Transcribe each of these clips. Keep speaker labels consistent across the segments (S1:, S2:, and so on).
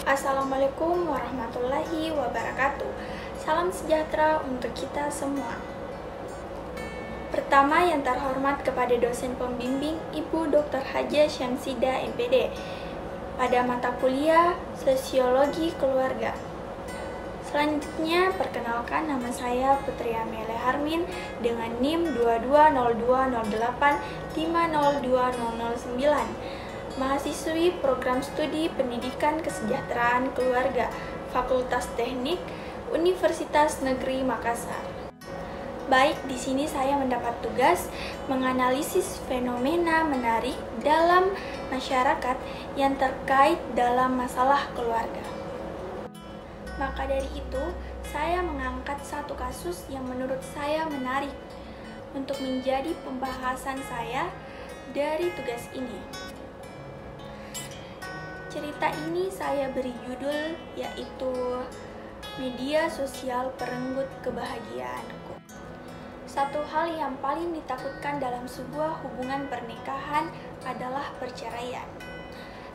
S1: Assalamualaikum warahmatullahi wabarakatuh. Salam sejahtera untuk kita semua. Pertama yang terhormat kepada dosen pembimbing Ibu Dr. Hajah Syamsidah MPD pada mata kuliah Sosiologi Keluarga. Selanjutnya, perkenalkan nama saya Putri Amelia Harmin dengan NIM 220208502009. Mahasiswi Program Studi Pendidikan Kesejahteraan Keluarga, Fakultas Teknik, Universitas Negeri Makassar. Baik, di sini saya mendapat tugas menganalisis fenomena menarik dalam masyarakat yang terkait dalam masalah keluarga. Maka dari itu, saya mengangkat satu kasus yang menurut saya menarik untuk menjadi pembahasan saya dari tugas ini. Cerita ini saya beri judul yaitu Media Sosial Perenggut Kebahagiaanku. Satu hal yang paling ditakutkan dalam sebuah hubungan pernikahan adalah perceraian.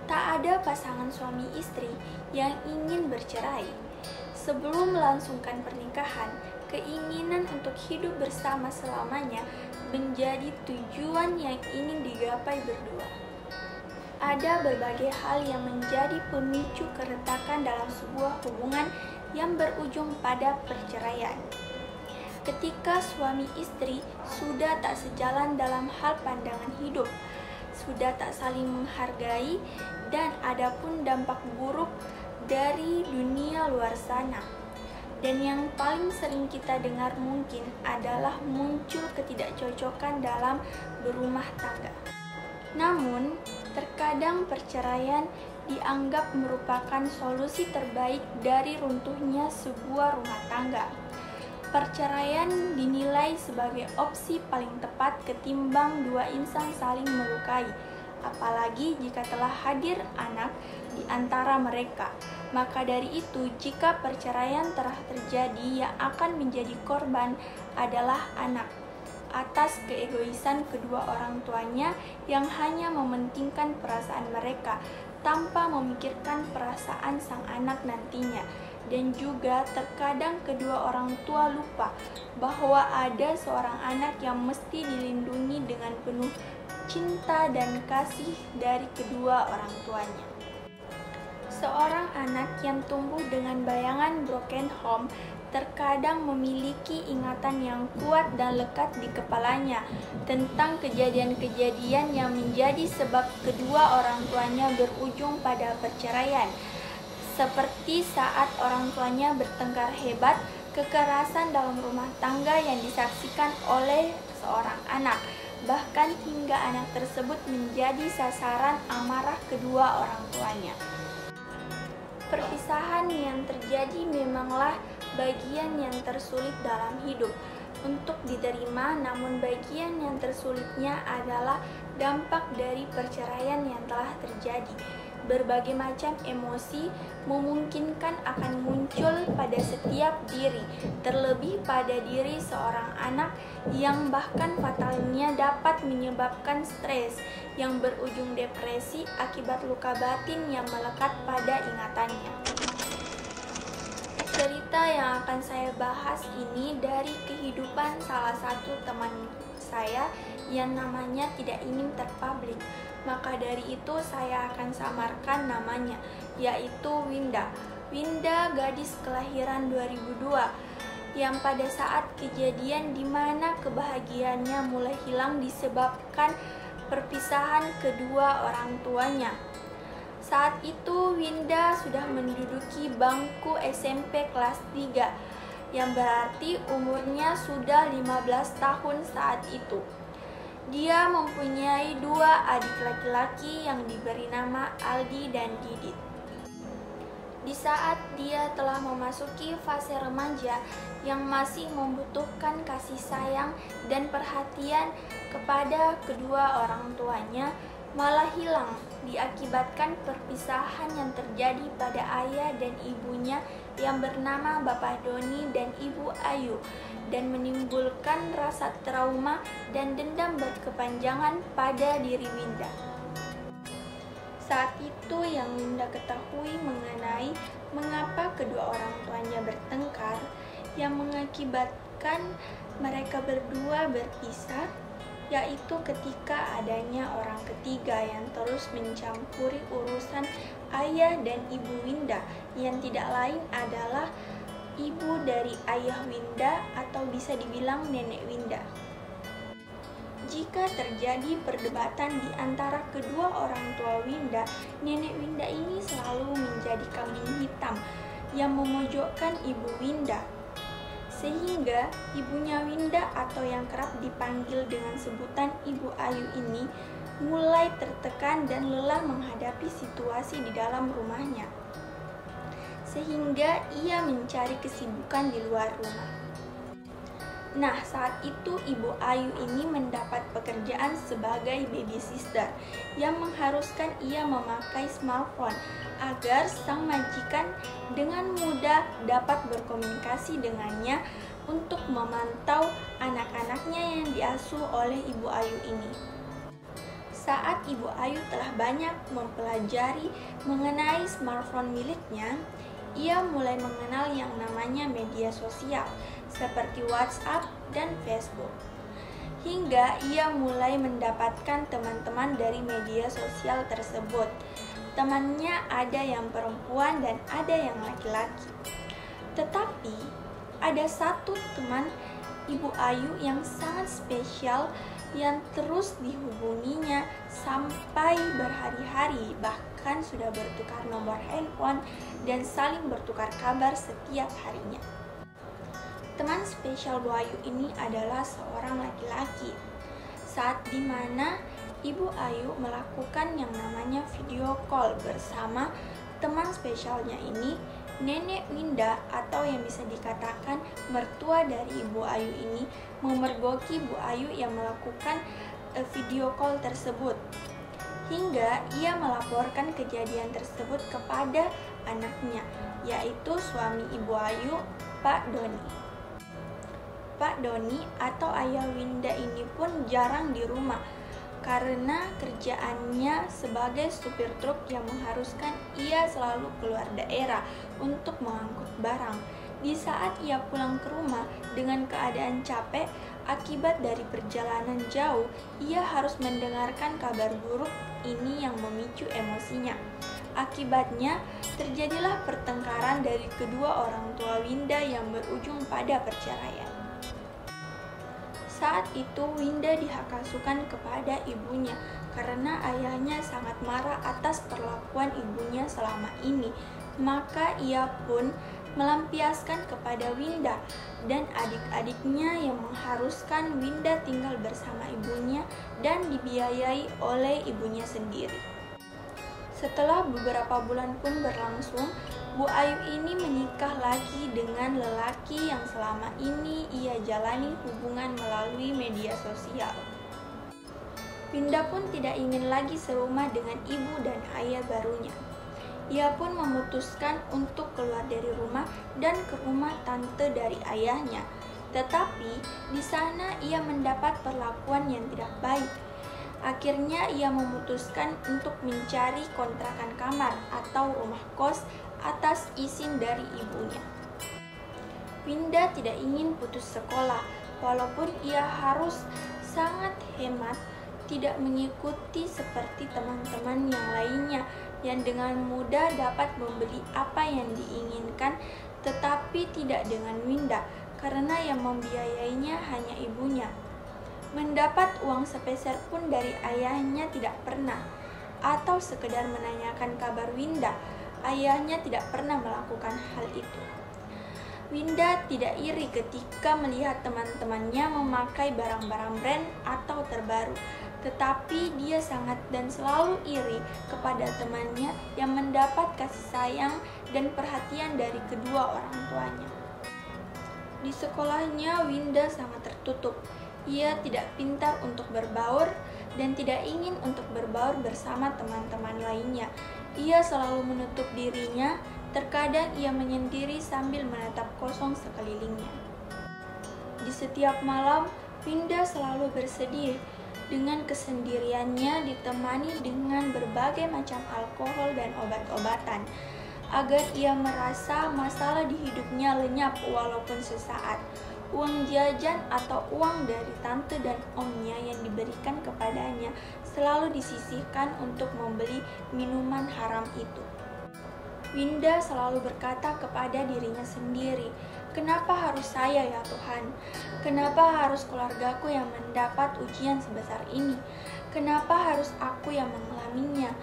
S1: Tak ada pasangan suami istri yang ingin bercerai. Sebelum melangsungkan pernikahan, keinginan untuk hidup bersama selamanya menjadi tujuan yang ingin digapai berdua. Ada berbagai hal yang menjadi pemicu keretakan dalam sebuah hubungan yang berujung pada perceraian. Ketika suami istri sudah tak sejalan dalam hal pandangan hidup, sudah tak saling menghargai, dan ada pun dampak buruk dari dunia luar sana. Dan yang paling sering kita dengar mungkin adalah muncul ketidakcocokan dalam berumah tangga. Namun, terkadang perceraian dianggap merupakan solusi terbaik dari runtuhnya sebuah rumah tangga. Perceraian dinilai sebagai opsi paling tepat ketimbang dua insan saling melukai, apalagi jika telah hadir anak di antara mereka. Maka dari itu, jika perceraian telah terjadi, yang akan menjadi korban adalah anak atas keegoisan kedua orang tuanya yang hanya mementingkan perasaan mereka tanpa memikirkan perasaan sang anak nantinya. Dan juga terkadang kedua orang tua lupa bahwa ada seorang anak yang mesti dilindungi dengan penuh cinta dan kasih dari kedua orang tuanya. Seorang anak yang tumbuh dengan bayangan broken home terkadang memiliki ingatan yang kuat dan lekat di kepalanya tentang kejadian-kejadian yang menjadi sebab kedua orang tuanya berujung pada perceraian. Seperti saat orang tuanya bertengkar hebat, kekerasan dalam rumah tangga yang disaksikan oleh seorang anak, bahkan hingga anak tersebut menjadi sasaran amarah kedua orang tuanya. Perpisahan yang terjadi memanglah bagian yang tersulit dalam hidup untuk diterima, namun bagian yang tersulitnya adalah dampak dari perceraian yang telah terjadi. Berbagai macam emosi memungkinkan akan muncul pada setiap diri, terlebih pada diri seorang anak yang bahkan fatalnya dapat menyebabkan stres yang berujung depresi akibat luka batin yang melekat pada ingatannya. Cerita yang akan saya bahas ini dari kehidupan salah satu teman saya yang namanya tidak ingin terpublik. Maka dari itu saya akan samarkan namanya, yaitu Winda. Winda gadis kelahiran 2002 yang pada saat kejadian di mana kebahagiaannya mulai hilang disebabkan perpisahan kedua orang tuanya. Saat itu Winda sudah menduduki bangku SMP kelas 3, yang berarti umurnya sudah 15 tahun saat itu. Dia mempunyai dua adik laki-laki yang diberi nama Aldi dan Didit. Di saat dia telah memasuki fase remaja yang masih membutuhkan kasih sayang dan perhatian kepada kedua orang tuanya, malah hilang diakibatkan perpisahan yang terjadi pada ayah dan ibunya yang bernama Bapak Doni dan Ibu Ayu, dan menimbulkan rasa trauma dan dendam berkepanjangan pada diri Winda. Saat itu yang Winda ketahui mengenai yang mengakibatkan mereka berdua berpisah, yaitu ketika adanya orang ketiga yang terus mencampuri urusan ayah dan ibu Winda, yang tidak lain adalah ibu dari ayah Winda atau bisa dibilang nenek Winda. Jika terjadi perdebatan di antara kedua orang tua Winda, nenek Winda ini selalu menjadi kambing hitam yang memojokkan ibu Winda. Sehingga ibunya Winda atau yang kerap dipanggil dengan sebutan Ibu Ayu ini mulai tertekan dan lelah menghadapi situasi di dalam rumahnya. Sehingga ia mencari kesibukan di luar rumah. Nah, saat itu Ibu Ayu ini mendapat pekerjaan sebagai baby sister yang mengharuskan ia memakai smartphone agar sang majikan dengan mudah dapat berkomunikasi dengannya untuk memantau anak-anaknya yang diasuh oleh Ibu Ayu ini. Saat Ibu Ayu telah banyak mempelajari mengenai smartphone miliknya, ia mulai mengenal yang namanya media sosial seperti WhatsApp dan Facebook. Hingga ia mulai mendapatkan teman-teman dari media sosial tersebut. Temannya ada yang perempuan dan ada yang laki-laki. Tetapi ada satu teman Ibu Ayu yang sangat spesial yang terus dihubunginya sampai berhari-hari, bahkan sudah bertukar nomor handphone dan saling bertukar kabar setiap harinya. Teman spesial Bu Ayu ini adalah seorang laki-laki. Saat dimana Ibu Ayu melakukan yang namanya video call bersama teman spesialnya ini, Nenek Winda atau yang bisa dikatakan mertua dari Ibu Ayu ini memergoki Bu Ayu yang melakukan video call tersebut. Hingga ia melaporkan kejadian tersebut kepada anaknya, yaitu suami Ibu Ayu, Pak Doni. Pak Doni atau ayah Winda ini pun jarang di rumah karena kerjaannya sebagai supir truk yang mengharuskan ia selalu keluar daerah untuk mengangkut barang. Di saat ia pulang ke rumah dengan keadaan capek akibat dari perjalanan jauh, ia harus mendengarkan kabar buruk ini yang memicu emosinya. Akibatnya, terjadilah pertengkaran dari kedua orang tua Winda yang berujung pada perceraian. Saat itu Winda dihakasukan kepada ibunya karena ayahnya sangat marah atas perlakuan ibunya selama ini. Maka ia pun melampiaskan kepada Winda dan adik-adiknya yang mengharuskan Winda tinggal bersama ibunya dan dibiayai oleh ibunya sendiri. Setelah beberapa bulan pun berlangsung, Bu Ayu ini menikah lagi dengan lelaki yang selama ini ia jalani hubungan melalui media sosial. Winda pun tidak ingin lagi serumah dengan ibu dan ayah barunya. Ia pun memutuskan untuk keluar dari rumah dan ke rumah tante dari ayahnya. Tetapi di sana ia mendapat perlakuan yang tidak baik. Akhirnya ia memutuskan untuk mencari kontrakan kamar atau rumah kos atas izin dari ibunya. Winda tidak ingin putus sekolah, walaupun ia harus sangat hemat, tidak mengikuti seperti teman-teman yang lainnya yang dengan mudah dapat membeli apa yang diinginkan, tetapi tidak dengan Winda, karena yang membiayainya hanya ibunya. Mendapat uang sepeser pun dari ayahnya tidak pernah, atau sekedar menanyakan kabar Winda. Ayahnya tidak pernah melakukan hal itu. Winda tidak iri ketika melihat teman-temannya memakai barang-barang brand atau terbaru, tetapi dia sangat dan selalu iri kepada temannya yang mendapat kasih sayang dan perhatian dari kedua orang tuanya. Di sekolahnya, Winda sangat tertutup. Ia tidak pintar untuk berbaur dan tidak ingin untuk berbaur bersama teman-teman lainnya. Ia selalu menutup dirinya, terkadang ia menyendiri sambil menatap kosong sekelilingnya. Di setiap malam, Winda selalu bersedih dengan kesendiriannya ditemani dengan berbagai macam alkohol dan obat-obatan. agar ia merasa masalah di hidupnya lenyap walaupun sesaat. Uang jajan atau uang dari tante dan omnya yang diberikan kepadanya selalu disisihkan untuk membeli minuman haram itu. Winda selalu berkata kepada dirinya sendiri, "Kenapa harus saya ya Tuhan? Kenapa harus keluargaku yang mendapat ujian sebesar ini? Kenapa harus aku yang mengalaminya?"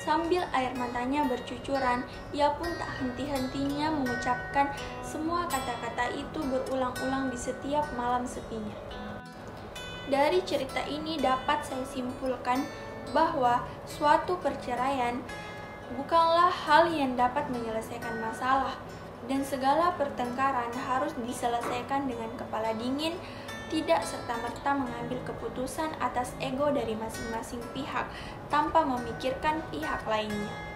S1: Sambil air matanya bercucuran, ia pun tak henti-hentinya mengucapkan semua kata-kata itu berulang-ulang di setiap malam sepinya. Dari cerita ini dapat saya simpulkan bahwa suatu perceraian bukanlah hal yang dapat menyelesaikan masalah, dan segala pertengkaran harus diselesaikan dengan kepala dingin, tidak serta-merta mengambil keputusan atas ego dari masing-masing pihak tanpa memikirkan pihak lainnya.